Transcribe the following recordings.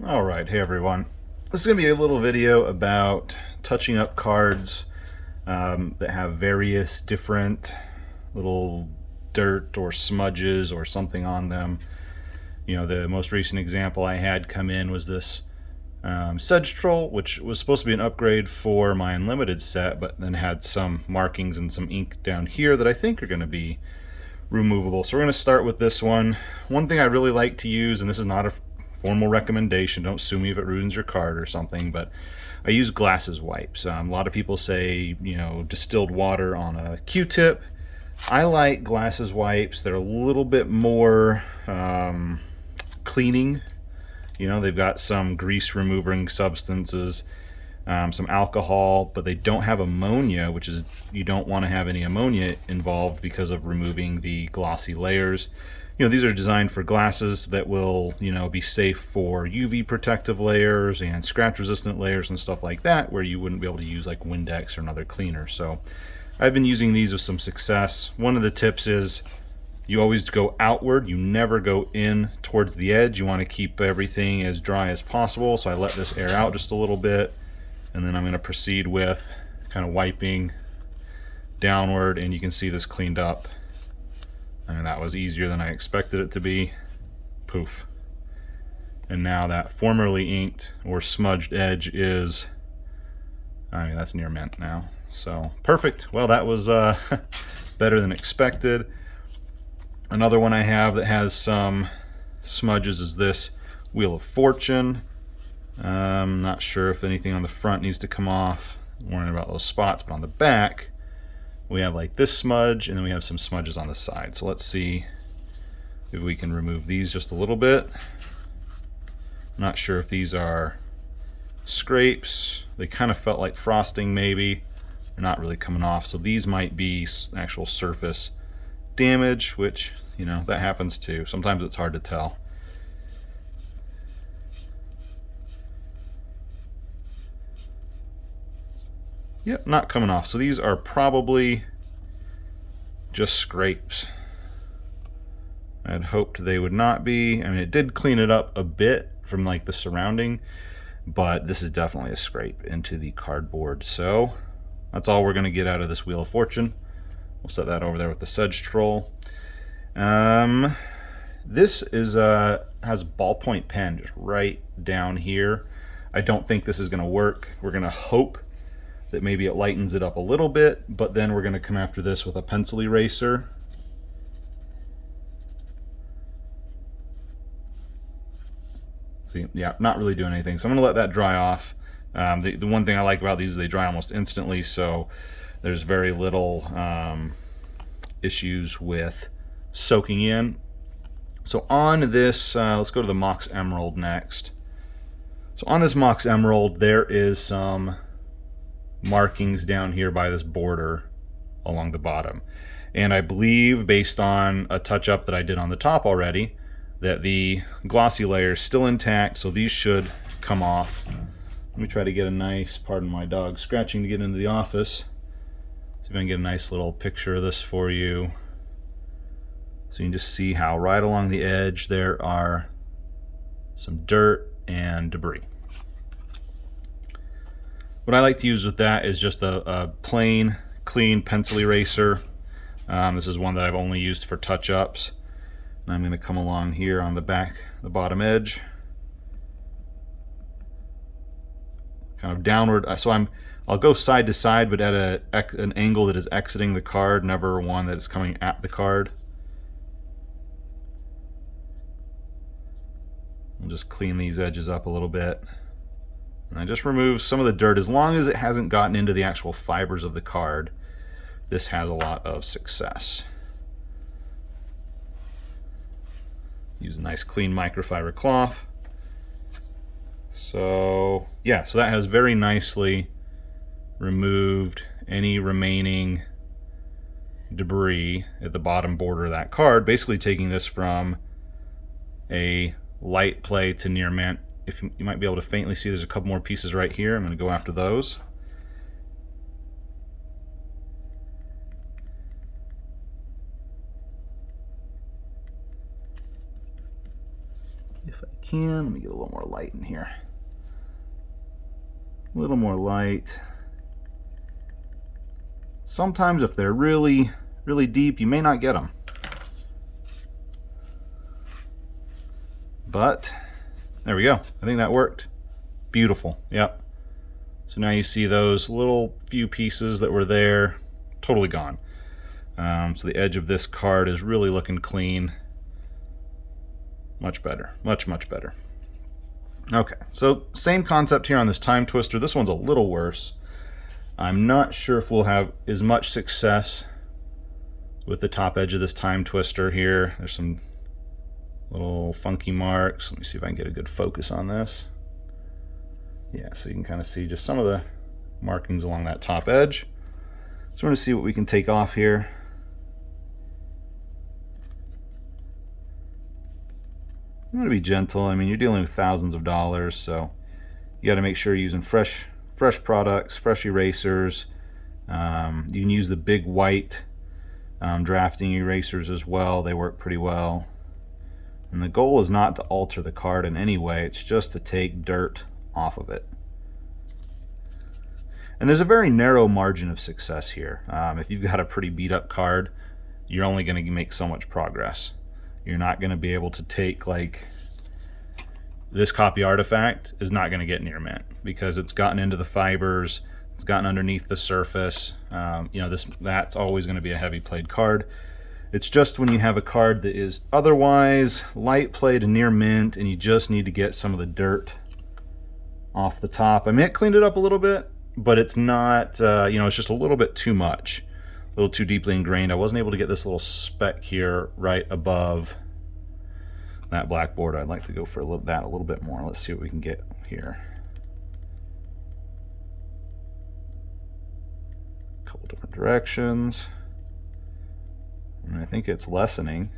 Alright, hey everyone. This is going to be a little video about touching up cards that have various different little dirt or smudges or something on them. You know, the most recent example I had come in was this Sedge Troll, which was supposed to be an upgrade for my Unlimited set, but then had some markings and some ink down here that I think are going to be removable. So we're going to start with this one. One thing I really like to use, and this is not a formal recommendation, don't sue me if it ruins your card or something, but I use glasses wipes. A lot of people say, you know, distilled water on a Q-tip. I like glasses wipes. They're a little bit more cleaning. You know, they've got some grease removing substances, some alcohol, but they don't have ammonia, which is, you don't want to have any ammonia involved because of removing the glossy layers. You know, these are designed for glasses that will, you know, be safe for UV protective layers and scratch resistant layers and stuff like that, where you wouldn't be able to use like Windex or another cleaner. So I've been using these with some success. One of the tips is you always go outward, you never go in towards the edge. You want to keep everything as dry as possible. So I let this air out just a little bit, and then I'm going to proceed with kind of wiping downward, and you can see this cleaned up. And that was easier than I expected it to be. Poof. And now that formerly inked or smudged edge is, I mean, that's near mint now. So perfect. Well, that was better than expected. Another one I have that has some smudges is this Wheel of Fortune. I'm not sure if anything on the front needs to come off. I'm worrying about those spots, but on the back we have like this smudge, and then we have some smudges on the side. So let's see if we can remove these just a little bit. I'm not sure if these are scrapes. They kind of felt like frosting maybe. They're not really coming off. So these might be actual surface damage, which, you know, that happens too. Sometimes it's hard to tell. Yep, not coming off. So these are probably just scrapes. I had hoped they would not be. I mean, it did clean it up a bit from like the surrounding, but this is definitely a scrape into the cardboard. So that's all we're going to get out of this Wheel of Fortune. We'll set that over there with the Sedge Troll. This is has ballpoint pen just right down here. I don't think this is going to work. We're going to hope that maybe it lightens it up a little bit, but then we're going to come after this with a pencil eraser. See, yeah, not really doing anything. So I'm going to let that dry off. The one thing I like about these is they dry almost instantly, so there's very little issues with soaking in. So on this, let's go to the Mox Emerald next. So on this Mox Emerald, there is some markings down here by this border along the bottom, and I believe, based on a touch-up that I did on the top already, that the glossy layer is still intact, so these should come off. Let me try to get a nice, pardon my dog scratching to get into the office, see if I can get a nice little picture of this for you, so you can just see how right along the edge there are some dirt and debris. What I like to use with that is just a plain, clean pencil eraser. This is one that I've only used for touch-ups. And I'm going to come along here on the back, the bottom edge, kind of downward. So I'll go side to side, but at an angle that is exiting the card, never one that is coming at the card. I'll just clean these edges up a little bit. And I just remove some of the dirt. As long as it hasn't gotten into the actual fibers of the card, this has a lot of success. Use a nice clean microfiber cloth. So yeah, so that has very nicely removed any remaining debris at the bottom border of that card, basically taking this from a light play to near mint. If you might be able to faintly see, there's a couple more pieces right here. I'm going to go after those. If I can. Let me get a little more light in here. A little more light. Sometimes if they're really, really deep, you may not get them. But there we go. I think that worked. Beautiful. Yep. So now you see those little few pieces that were there, totally gone. So the edge of this card is really looking clean. Much better. Much, much better. Okay, so same concept here on this time twister. This one's a little worse. I'm not sure if we'll have as much success with the top edge of this time twister here. There's some little funky marks. Let me see if I can get a good focus on this. Yeah, so you can kind of see just some of the markings along that top edge. So we're going to see what we can take off here. I'm going to be gentle. I mean, you're dealing with thousands of dollars, so you got to make sure you're using fresh products, fresh erasers. You can use the big white drafting erasers as well. They work pretty well. And the goal is not to alter the card in any way. It's just to take dirt off of it. And there's a very narrow margin of success here. If you've got a pretty beat up card, you're only going to make so much progress. You're not going to be able to take, like, this copy artifact is not going to get near mint because it's gotten into the fibers, it's gotten underneath the surface. You know, that's always going to be a heavy played card. It's just when you have a card that is otherwise light played and near mint and you just need to get some of the dirt off the top. I mean, it cleaned it up a little bit, but it's not, you know, it's just a little bit too much. A little too deeply ingrained. I wasn't able to get this little speck here right above that black border. I'd like to go for a little bit more. Let's see what we can get here. A couple different directions. And I think it's lessening.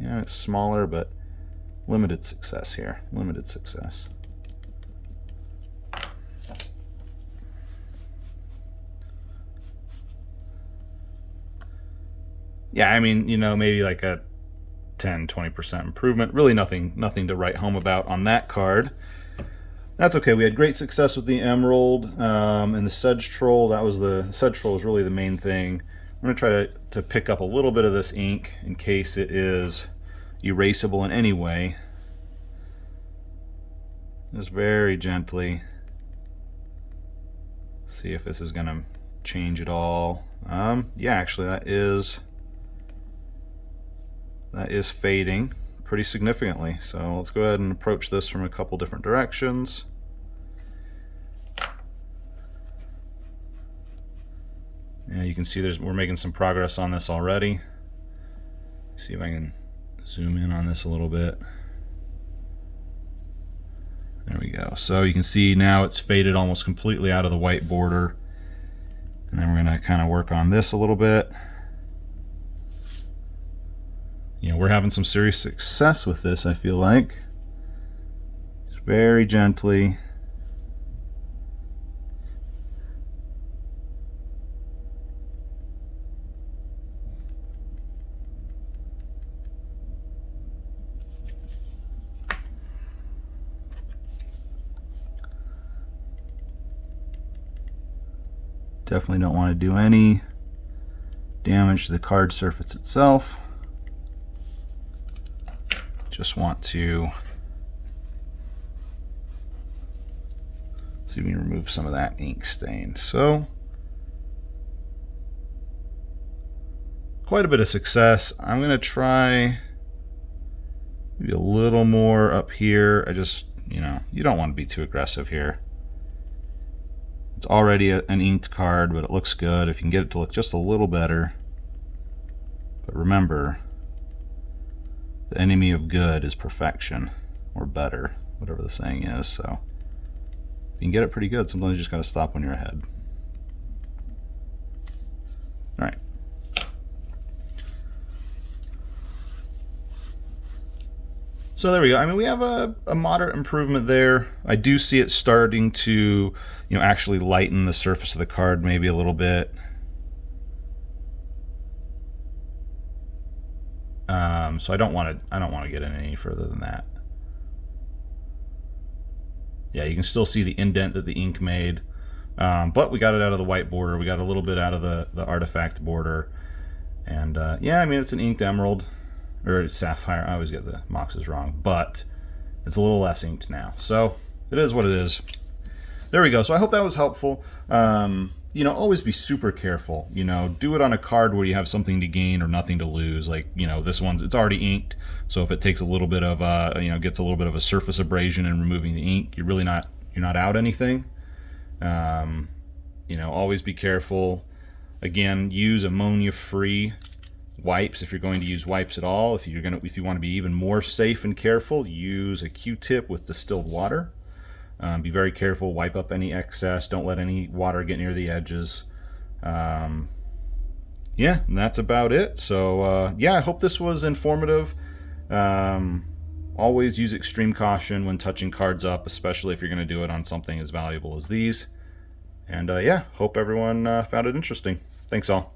Yeah, it's smaller, but limited success here. Limited success. Yeah, I mean, you know, maybe like a 10-20% improvement. Really nothing to write home about on that card. That's okay. We had great success with the Emerald and the Sedge Troll. The Sedge Troll was really the main thing. I'm going to try to pick up a little bit of this ink in case it is erasable in any way. Just very gently. See if this is going to change at all. Yeah, actually that is fading pretty significantly. So let's go ahead and approach this from a couple different directions. Yeah, you can see we're making some progress on this already. See if I can zoom in on this a little bit. There we go. So you can see now it's faded almost completely out of the white border. And then we're going to kind of work on this a little bit. You know, we're having some serious success with this, I feel like. Just very gently. Definitely don't want to do any damage to the card surface itself. Just want to see if we can remove some of that ink stain. So quite a bit of success. I'm going to try maybe a little more up here. You know, you don't want to be too aggressive here. It's already an inked card, but it looks good. If you can get it to look just a little better. But remember, the enemy of good is perfection, or better, whatever the saying is. So if you can get it pretty good, sometimes you just got to stop when you're ahead. All right. So there we go. I mean, we have a moderate improvement there. I do see it starting to, you know, actually lighten the surface of the card maybe a little bit. So I don't want to get in any further than that. yeah, you can still see the indent that the ink made. But we got it out of the white border. We got a little bit out of the artifact border. And yeah, I mean, it's an inked emerald, or sapphire. I always get the moxes wrong, but it's a little less inked now. So it is what it is. There we go. So I hope that was helpful. You know, always be super careful. You know, do it on a card where you have something to gain or nothing to lose. Like, you know, this one's, it's already inked. So if it takes a little bit of, you know, gets a little bit of a surface abrasion in removing the ink, you're not out anything. You know, always be careful. Again, use ammonia-free wipes if you're going to use wipes at all. If you want to be even more safe and careful, use a Q-tip with distilled water. Be very careful. Wipe up any excess. Don't let any water get near the edges. Yeah, and that's about it. So yeah, I hope this was informative. Always use extreme caution when touching cards up, especially if you're going to do it on something as valuable as these. And yeah, hope everyone found it interesting. Thanks all.